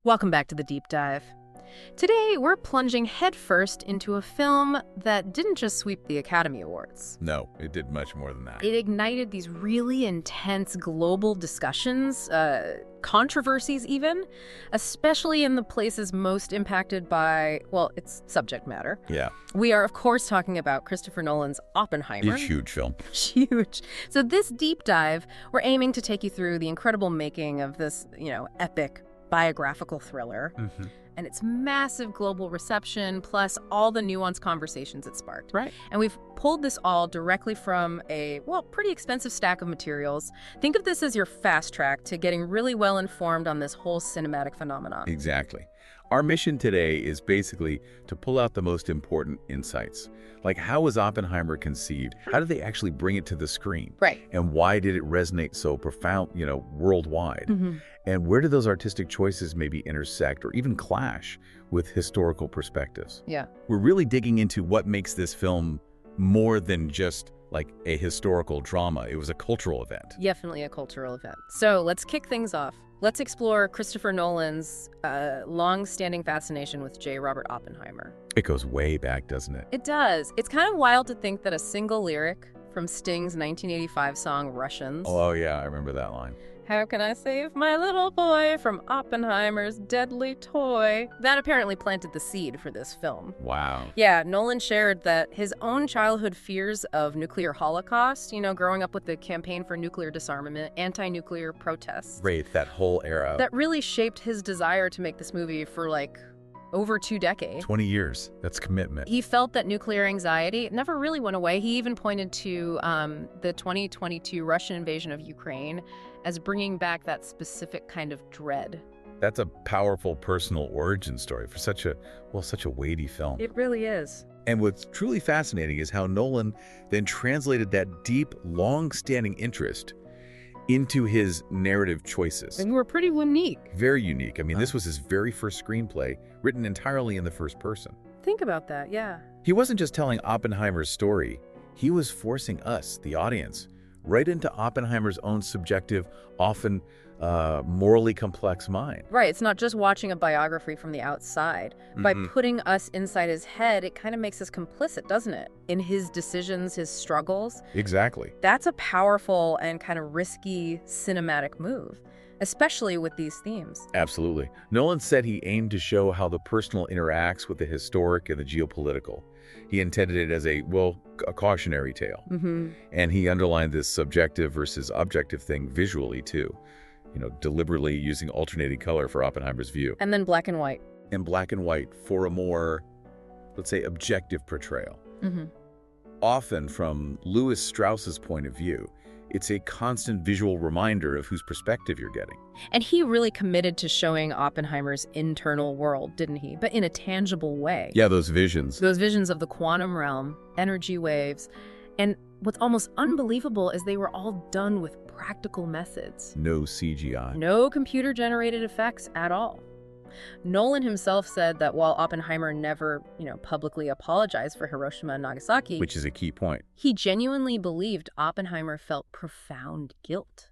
Welcome back to the Deep Dive. Today, we're plunging headfirst into a film that didn't just sweep the Academy Awards. No, it did much more than that. It ignited these really intense global discussions, controversies even, especially in the places most impacted by, well, its subject matter. Yeah. We are, of course, talking about Christopher Nolan's Oppenheimer. A huge film. Huge. So this deep dive, we're aiming to take you through the incredible making of this, epic biographical thriller. Mm-hmm. And its massive global reception, plus all the nuanced conversations it sparked. Right. And we've pulled this all directly from a, pretty expensive stack of materials. Think of this as your fast track to getting really well informed on this whole cinematic phenomenon. Exactly. Our mission today is basically to pull out the most important insights. Like, how was Oppenheimer conceived? How did they actually bring it to the screen? Right. And why did it resonate so profound, worldwide? Mm-hmm. And where do those artistic choices maybe intersect or even clash with historical perspectives? Yeah. We're really digging into what makes this film more than just like a historical drama. It was a cultural event. Definitely a cultural event. So let's kick things off. Let's explore Christopher Nolan's long-standing fascination with J. Robert Oppenheimer. It goes way back, doesn't it? It does. It's kind of wild to think that a single lyric from Sting's 1985 song Russians. Oh, yeah, I remember that line. How can I save my little boy from Oppenheimer's deadly toy? That apparently planted the seed for this film. Wow. Yeah, Nolan shared that his own childhood fears of nuclear holocaust, growing up with the campaign for nuclear disarmament, anti-nuclear protests. Right, that whole era. That really shaped his desire to make this movie for over 2 decades. 20 years. That's commitment. He felt that nuclear anxiety never really went away. He even pointed to the 2022 Russian invasion of Ukraine as bringing back that specific kind of dread. That's a powerful personal origin story for such a weighty film. It really is. And what's truly fascinating is how Nolan then translated that deep, long-standing interest into his narrative choices. And were pretty unique. Very unique. I mean, this was his very first screenplay, written entirely in the first person. Think about that, yeah. He wasn't just telling Oppenheimer's story. He was forcing us, the audience, right into Oppenheimer's own subjective, often morally complex mind. Right, it's not just watching a biography from the outside. Mm-hmm. By putting us inside his head, it kind of makes us complicit, doesn't it? In his decisions, his struggles. Exactly. That's a powerful and kind of risky cinematic move, especially with these themes. Absolutely. Nolan said he aimed to show how the personal interacts with the historic and the geopolitical. He intended it as a cautionary tale. Mm-hmm. And he underlined this subjective versus objective thing visually, too. Deliberately using alternating color for Oppenheimer's view. And then black and white. And black and white for a more, let's say, objective portrayal. Mm-hmm. Often from Lewis Strauss's point of view, it's a constant visual reminder of whose perspective you're getting. And he really committed to showing Oppenheimer's internal world, didn't he? But in a tangible way. Yeah, those visions. Those visions of the quantum realm, energy waves. And what's almost unbelievable is they were all done with practical methods. No CGI. No computer-generated effects at all. Nolan himself said that while Oppenheimer never, publicly apologized for Hiroshima and Nagasaki, Which is a key point. he genuinely believed Oppenheimer felt profound guilt.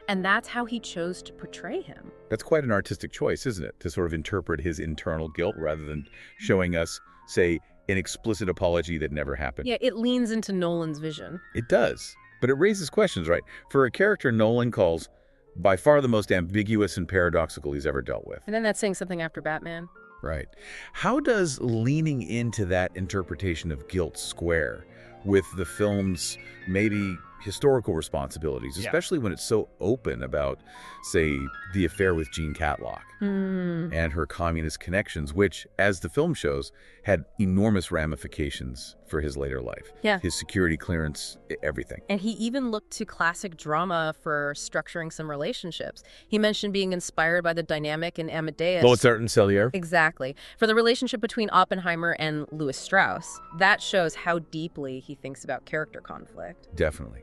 And that's how he chose to portray him. That's quite an artistic choice, isn't it? To sort of interpret his internal guilt rather than showing us, say, an explicit apology that never happened. Yeah, it leans into Nolan's vision. It does. But it raises questions, right? For a character Nolan calls by far the most ambiguous and paradoxical he's ever dealt with. And then that's saying something after Batman. Right. How does leaning into that interpretation of guilt square with the film's maybe historical responsibilities, especially when it's so open about, say, the affair with Jean Catlock and her communist connections, which, as the film shows, had enormous ramifications for his later life. Yeah. His security clearance, everything. And he even looked to classic drama for structuring some relationships. He mentioned being inspired by the dynamic in Amadeus. Mozart and Salieri. Exactly. For the relationship between Oppenheimer and Lewis Strauss. That shows how deeply he thinks about character conflict. Definitely.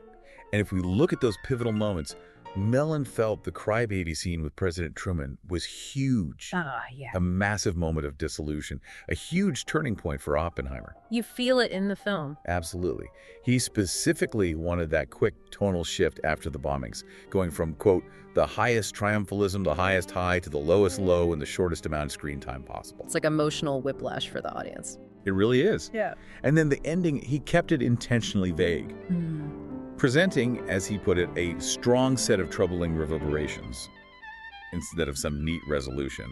And if we look at those pivotal moments, Mellon felt the crybaby scene with President Truman was huge. Yeah. A massive moment of dissolution, a huge turning point for Oppenheimer. You feel it in the film. Absolutely. He specifically wanted that quick tonal shift after the bombings, going from, quote, the highest triumphalism, the highest high, to the lowest low in the shortest amount of screen time possible. It's like emotional whiplash for the audience. It really is. Yeah. And then the ending, he kept it intentionally vague, presenting, as he put it, a strong set of troubling reverberations instead of some neat resolution.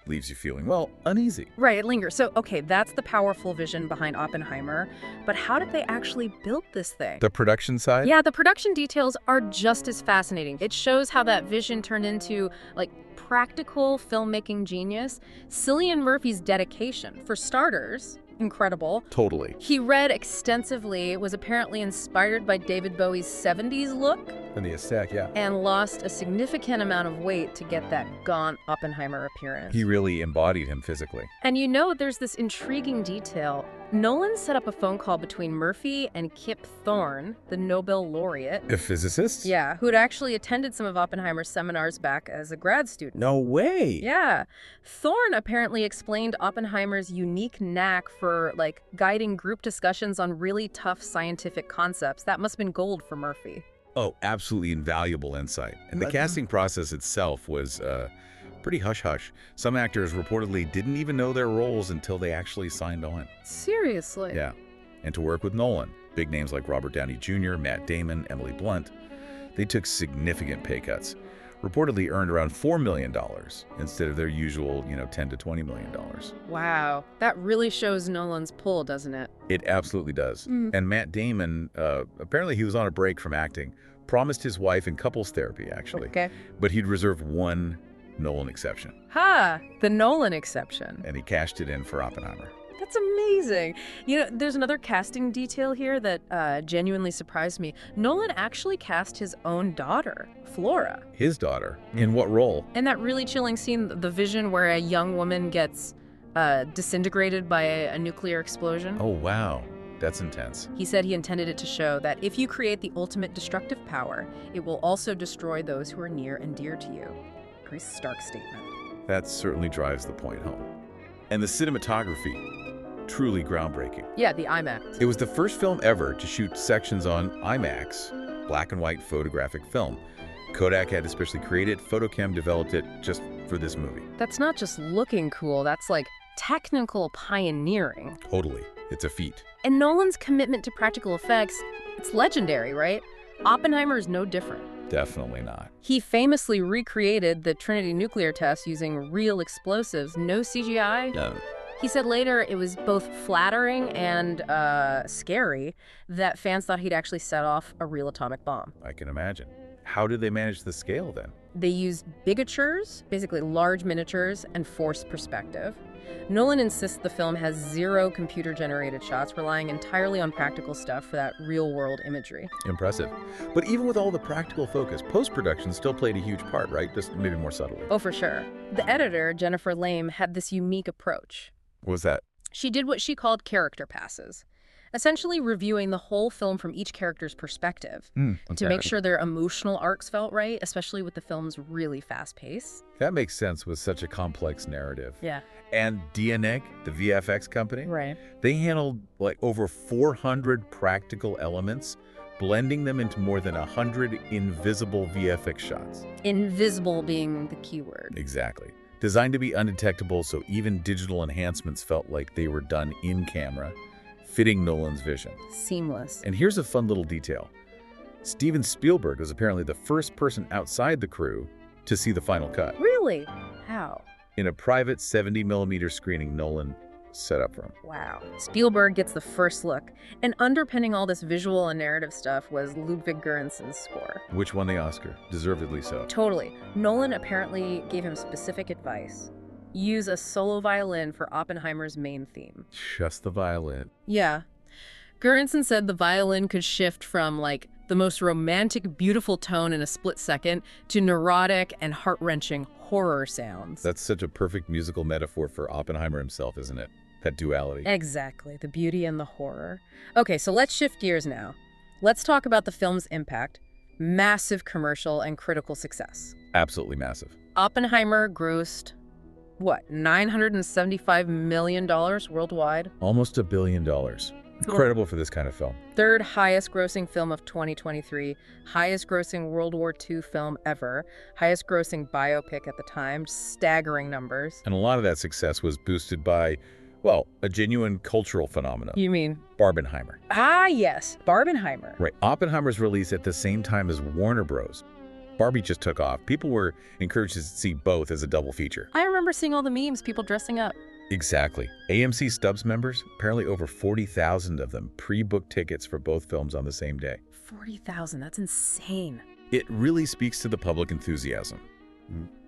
Leaves you feeling, well, uneasy. Right, it lingers. So, okay, that's the powerful vision behind Oppenheimer, but how did they actually build this thing? The production side? Yeah, the production details are just as fascinating. It shows how that vision turned into, like, practical filmmaking genius. Cillian Murphy's dedication, for starters, incredible. Totally. He read extensively, was apparently inspired by David Bowie's 70s look, And the aesthetic, yeah. and lost a significant amount of weight to get that gaunt Oppenheimer appearance. He really embodied him physically. And you know, there's this intriguing detail. Nolan set up a phone call between Murphy and Kip Thorne, the Nobel laureate. A physicist? Yeah, who'd actually attended some of Oppenheimer's seminars back as a grad student. No way. Yeah. Thorne apparently explained Oppenheimer's unique knack for, like, guiding group discussions on really tough scientific concepts. That must have been gold for Murphy. Oh, absolutely invaluable insight. And the casting process itself was pretty hush-hush. Some actors reportedly didn't even know their roles until they actually signed on. Seriously? Yeah. And to work with Nolan, big names like Robert Downey Jr., Matt Damon, Emily Blunt, they took significant pay cuts. Reportedly earned around $4 million instead of their usual, $10 to $20 million. Wow. That really shows Nolan's pull, doesn't it? It absolutely does. And Matt Damon, apparently he was on a break from acting, promised his wife in couples therapy, actually. Okay. But he'd reserve one Nolan exception. Ha! The Nolan exception. And he cashed it in for Oppenheimer. That's amazing. There's another casting detail here that genuinely surprised me. Nolan actually cast his own daughter, Flora. His daughter? In what role? In that really chilling scene, the vision where a young woman gets disintegrated by a nuclear explosion. Oh, wow. That's intense. He said he intended it to show that if you create the ultimate destructive power, it will also destroy those who are near and dear to you. Pretty stark statement. That certainly drives the point home. And the cinematography, truly groundbreaking. Yeah, the IMAX. It was the first film ever to shoot sections on IMAX, black and white photographic film. Kodak had especially created, Photochem developed it just for this movie. That's not just looking cool, that's like technical pioneering. Totally. It's a feat. And Nolan's commitment to practical effects, it's legendary, right? Oppenheimer is no different. Definitely not. He famously recreated the Trinity nuclear test using real explosives, no CGI. No. He said later it was both flattering and scary that fans thought he'd actually set off a real atomic bomb. I can imagine. How did they manage the scale then? They used bigatures, basically large miniatures, and forced perspective. Nolan insists the film has 0 computer-generated shots, relying entirely on practical stuff for that real-world imagery. Impressive. But even with all the practical focus, post-production still played a huge part, right? Just maybe more subtly. Oh, for sure. The editor, Jennifer Lame, had this unique approach. What was that? She did what she called character passes, essentially reviewing the whole film from each character's perspective to make sure their emotional arcs felt right, especially with the film's really fast pace. That makes sense with such a complex narrative. Yeah. And DNEG, the VFX company, Right. they handled like over 400 practical elements, blending them into more than 100 invisible VFX shots. Invisible being the key word. Exactly. Designed to be undetectable, so even digital enhancements felt like they were done in camera, fitting Nolan's vision. Seamless. And here's a fun little detail. Steven Spielberg was apparently the first person outside the crew to see the final cut. Really? How? In a private 70mm screening Nolan set up for him. Wow. Spielberg gets the first look. And underpinning all this visual and narrative stuff was Ludwig Göransson's score. Which won the Oscar, deservedly so. Totally. Nolan apparently gave him specific advice. Use a solo violin for Oppenheimer's main theme. Just the violin. Yeah. Göransson said the violin could shift from, like, the most romantic, beautiful tone in a split second to neurotic and heart-wrenching horror sounds. That's such a perfect musical metaphor for Oppenheimer himself, isn't it? That duality. Exactly. The beauty and the horror. Okay, so let's shift gears now. Let's talk about the film's impact. Massive commercial and critical success. Absolutely massive. Oppenheimer grossed, what, $975 million worldwide? Almost $1 billion. Incredible for this kind of film. Third highest grossing film of 2023, highest grossing World War II film ever, highest grossing biopic at the time, staggering numbers. And a lot of that success was boosted by, well, a genuine cultural phenomenon. You mean? Barbenheimer. Ah, yes, Barbenheimer. Right. Oppenheimer's released at the same time as Warner Bros. Barbie just took off. People were encouraged to see both as a double feature. I remember seeing all the memes, people dressing up. Exactly. AMC Stubs members, apparently over 40,000 of them pre-booked tickets for both films on the same day. 40,000, that's insane. It really speaks to the public enthusiasm.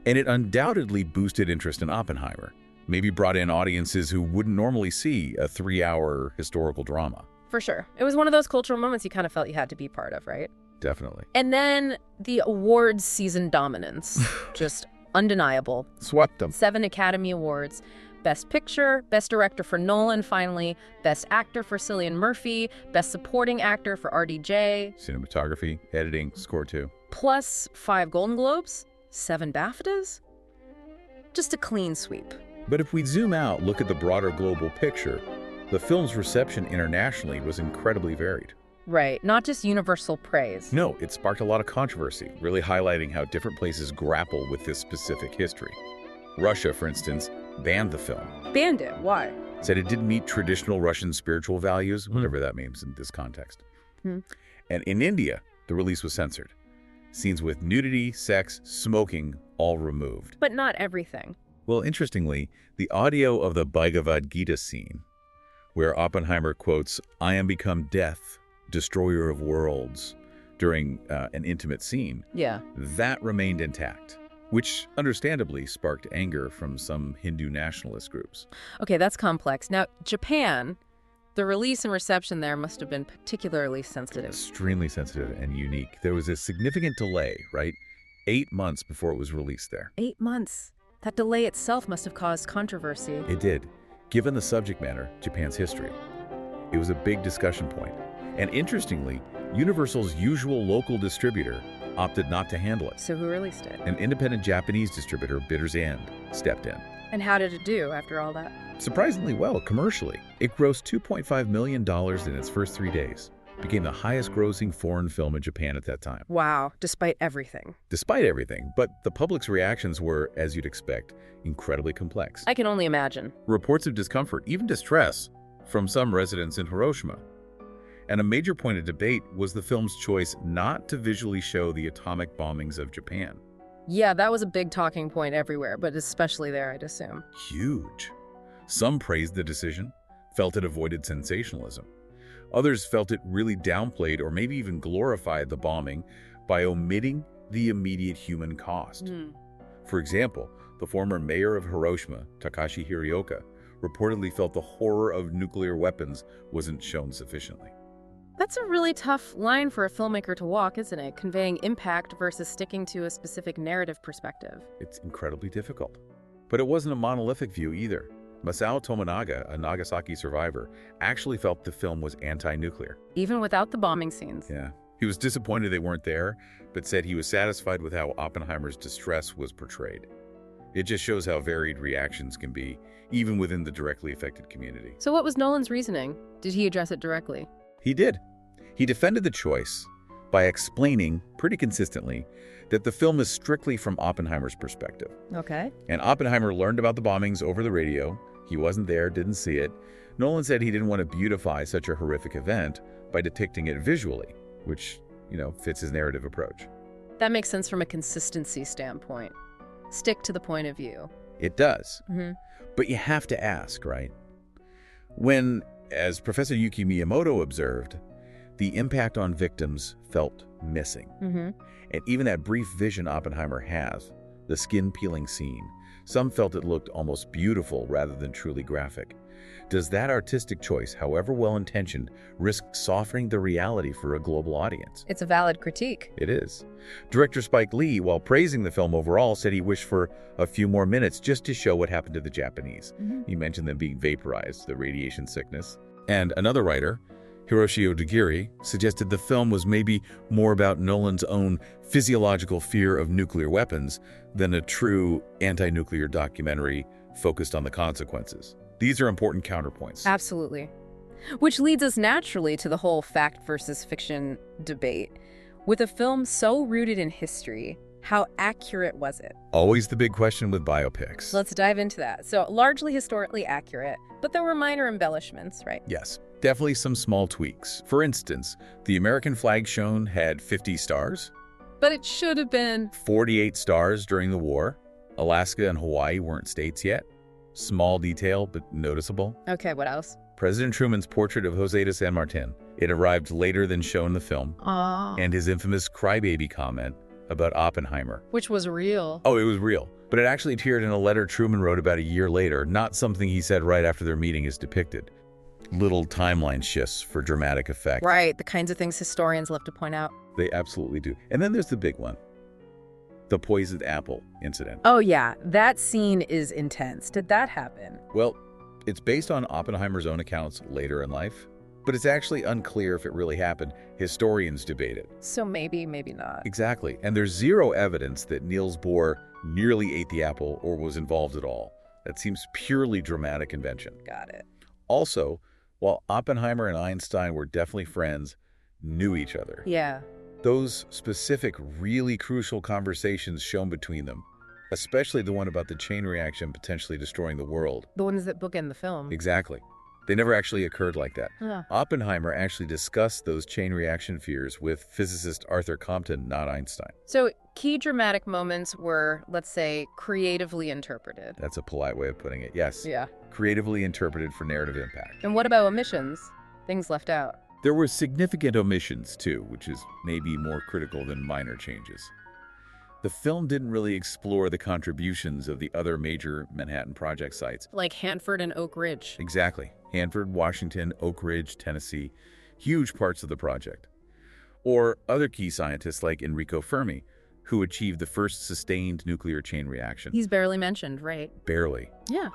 And it undoubtedly boosted interest in Oppenheimer. Maybe brought in audiences who wouldn't normally see a 3-hour historical drama. For sure. It was one of those cultural moments you kind of felt you had to be part of, right? Definitely. And then the awards season dominance. Just undeniable. Swept them. 7 Academy Awards. Best Picture, Best Director for Nolan, finally, Best Actor for Cillian Murphy, Best Supporting Actor for RDJ. Cinematography, editing, score too. Plus 5 Golden Globes, 7 BAFTAs. Just a clean sweep. But if we zoom out, look at the broader global picture, the film's reception internationally was incredibly varied. Right, not just universal praise. No, it sparked a lot of controversy, really highlighting how different places grapple with this specific history. Russia, for instance, banned the film. Banned it? Why? Said it didn't meet traditional Russian spiritual values, whatever that means in this context. And in India, the release was censored. Scenes with nudity, sex, smoking, all removed. But not everything. Well, interestingly, the audio of the Bhagavad Gita scene, where Oppenheimer quotes, "I am become death, destroyer of worlds," during an intimate scene, that remained intact, which understandably sparked anger from some Hindu nationalist groups. Okay, that's complex. Now, Japan, the release and reception there must have been particularly sensitive. Extremely sensitive and unique. There was a significant delay, right? 8 months before it was released there. 8 months. That delay itself must have caused controversy. It did. Given the subject matter, Japan's history, it was a big discussion point. And interestingly, Universal's usual local distributor opted not to handle it. So who released it? An independent Japanese distributor, Bitters End, stepped in. And how did it do after all that? Surprisingly well, commercially. It grossed $2.5 million in its first 3 days. Became the highest-grossing foreign film in Japan at that time. Wow, despite everything. Despite everything, but the public's reactions were, as you'd expect, incredibly complex. I can only imagine. Reports of discomfort, even distress, from some residents in Hiroshima. And a major point of debate was the film's choice not to visually show the atomic bombings of Japan. Yeah, that was a big talking point everywhere, but especially there, I'd assume. Huge. Some praised the decision, felt it avoided sensationalism. Others felt it really downplayed or maybe even glorified the bombing by omitting the immediate human cost. For example, the former mayor of Hiroshima, Takashi Hirioka, reportedly felt the horror of nuclear weapons wasn't shown sufficiently. That's a really tough line for a filmmaker to walk, isn't it? Conveying impact versus sticking to a specific narrative perspective. It's incredibly difficult. But it wasn't a monolithic view either. Masao Tominaga, a Nagasaki survivor, actually felt the film was anti-nuclear. Even without the bombing scenes. Yeah. He was disappointed they weren't there, but said he was satisfied with how Oppenheimer's distress was portrayed. It just shows how varied reactions can be, even within the directly affected community. So what was Nolan's reasoning? Did he address it directly? He did. He defended the choice by explaining, pretty consistently, that the film is strictly from Oppenheimer's perspective. Okay. And Oppenheimer learned about the bombings over the radio. He wasn't there, didn't see it. Nolan said he didn't want to beautify such a horrific event by depicting it visually, which, fits his narrative approach. That makes sense from a consistency standpoint. Stick to the point of view. It does. But you have to ask, right? When, as Professor Yuki Miyamoto observed, the impact on victims felt missing. And even that brief vision Oppenheimer has, the skin-peeling scene, some felt it looked almost beautiful rather than truly graphic. Does that artistic choice, however well-intentioned, risk softening the reality for a global audience? It's a valid critique. It is. Director Spike Lee, while praising the film overall, said he wished for a few more minutes just to show what happened to the Japanese. He mentioned them being vaporized, the radiation sickness. And another writer, Hiroshi Odagiri suggested the film was maybe more about Nolan's own physiological fear of nuclear weapons than a true anti-nuclear documentary focused on the consequences. These are important counterpoints. Absolutely. Which leads us naturally to the whole fact versus fiction debate. With a film so rooted in history, how accurate was it? Always the big question with biopics. Let's dive into that. So, largely historically accurate, but there were minor embellishments, right? Yes, definitely some small tweaks. For instance, the American flag shown had 50 stars. But it should have been 48 stars during the war. Alaska and Hawaii weren't states yet. Small detail, but noticeable. Okay, what else? President Truman's portrait of José de San Martin. It arrived later than shown in the film. And his infamous crybaby comment about Oppenheimer. Which was real. Oh, it was real. But it actually appeared in a letter Truman wrote about a year later, not something he said right after their meeting is depicted. Little timeline shifts for dramatic effect. Right, the kinds of things historians love to point out. They absolutely do. And then there's the big one. The poisoned apple incident. Oh yeah, that scene is intense. Did that happen? Well, it's based on Oppenheimer's own accounts later in life, but it's actually unclear if it really happened. Historians debate it. So maybe, maybe not. Exactly. And there's zero evidence that Niels Bohr nearly ate the apple or was involved at all. That seems purely dramatic invention. Got it. Also, while Oppenheimer and Einstein were definitely friends, knew each other. Yeah. Those specific, really crucial conversations shown between them, especially the one about the chain reaction potentially destroying the world. The ones that bookend the film. Exactly. They never actually occurred like that. Huh. Oppenheimer actually discussed those chain reaction fears with physicist Arthur Compton, not Einstein. So key dramatic moments were, let's say, creatively interpreted. That's a polite way of putting it. Yes. Yeah. Creatively interpreted for narrative impact. And what about omissions? Things left out. There were significant omissions, too, which is maybe more critical than minor changes. The film didn't really explore the contributions of the other major Manhattan Project sites. Like Hanford and Oak Ridge. Exactly. Hanford, Washington, Oak Ridge, Tennessee, huge parts of the project. Or other key scientists like Enrico Fermi, who achieved the first sustained nuclear chain reaction. He's barely mentioned, right? Barely. Yeah.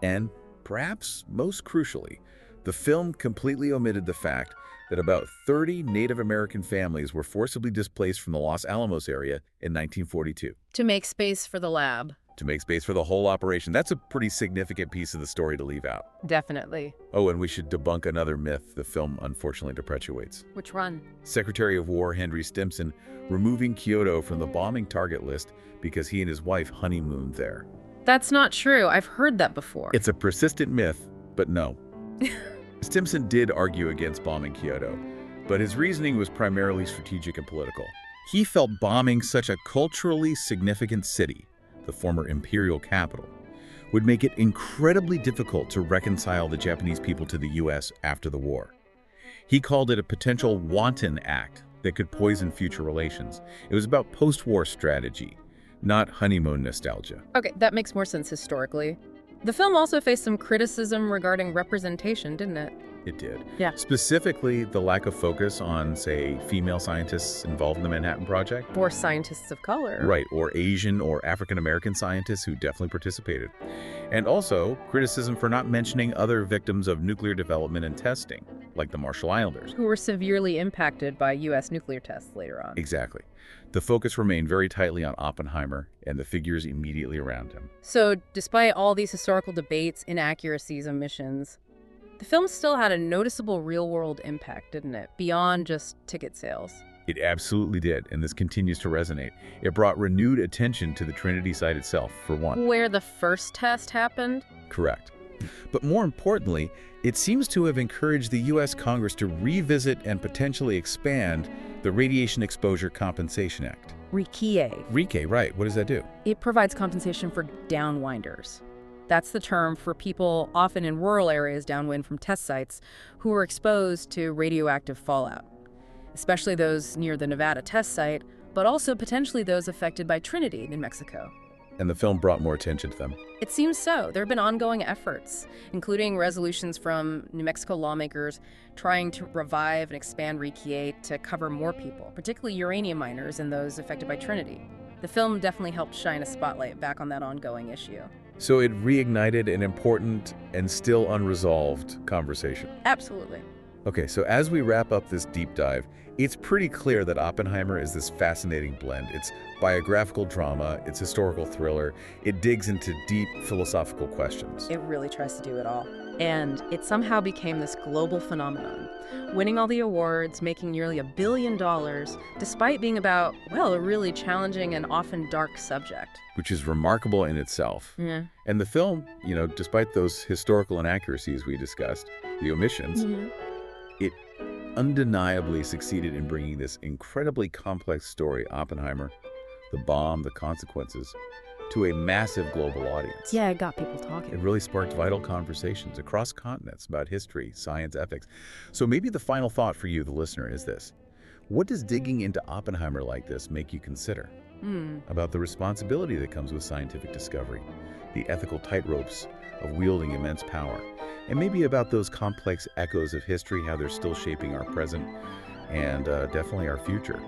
And perhaps most crucially, the film completely omitted the fact that about 30 Native American families were forcibly displaced from the Los Alamos area in 1942. To make space for the lab. To make space for the whole operation. That's a pretty significant piece of the story to leave out. Definitely. Oh, and we should debunk another myth the film unfortunately perpetuates. Which one? Secretary of War Henry Stimson removing Kyoto from the bombing target list because he and his wife honeymooned there. That's not true. I've heard that before. It's a persistent myth, but no. Stimson did argue against bombing Kyoto, but his reasoning was primarily strategic and political. He felt bombing such a culturally significant city, the former imperial capital, would make it incredibly difficult to reconcile the Japanese people to the U.S. after the war. He called it a potential wanton act that could poison future relations. It was about post-war strategy, not honeymoon nostalgia. Okay, that makes more sense historically. The film also faced some criticism regarding representation, didn't it? It did. Yeah. Specifically, the lack of focus on, say, female scientists involved in the Manhattan Project. Or scientists of color. Right, or Asian or African-American scientists who definitely participated. And also, criticism for not mentioning other victims of nuclear development and testing, like the Marshall Islanders. Who were severely impacted by U.S. nuclear tests later on. Exactly. The focus remained very tightly on Oppenheimer and the figures immediately around him. So, despite all these historical debates, inaccuracies, omissions, the film still had a noticeable real-world impact, didn't it? Beyond just ticket sales. It absolutely did, and this continues to resonate. It brought renewed attention to the Trinity site itself, for one. Where the first test happened? Correct. But more importantly, it seems to have encouraged the U.S. Congress to revisit and potentially expand the Radiation Exposure Compensation Act. RICE. RICE, right. What does that do? It provides compensation for downwinders. That's the term for people often in rural areas downwind from test sites who were exposed to radioactive fallout, especially those near the Nevada test site, but also potentially those affected by Trinity, New Mexico. And the film brought more attention to them. It seems so. There have been ongoing efforts, including resolutions from New Mexico lawmakers trying to revive and expand RICE to cover more people, particularly uranium miners and those affected by Trinity. The film definitely helped shine a spotlight back on that ongoing issue. So it reignited an important and still unresolved conversation. Absolutely. Okay, so as we wrap up this deep dive, it's pretty clear that Oppenheimer is this fascinating blend. It's biographical drama, it's historical thriller, it digs into deep philosophical questions. It really tries to do it all. And it somehow became this global phenomenon, winning all the awards, making nearly $1 billion, despite being about, well, a really challenging and often dark subject. Which is remarkable in itself. Yeah. And the film, despite those historical inaccuracies we discussed, the omissions, it undeniably succeeded in bringing this incredibly complex story, Oppenheimer, the bomb, the consequences, to a massive global audience. Yeah, it got people talking. It really sparked vital conversations across continents about history, science, ethics. So maybe the final thought for you, the listener, is this. What does digging into Oppenheimer like this make you consider? About the responsibility that comes with scientific discovery, the ethical tightropes of wielding immense power, and maybe about those complex echoes of history, how they're still shaping our present and definitely our future.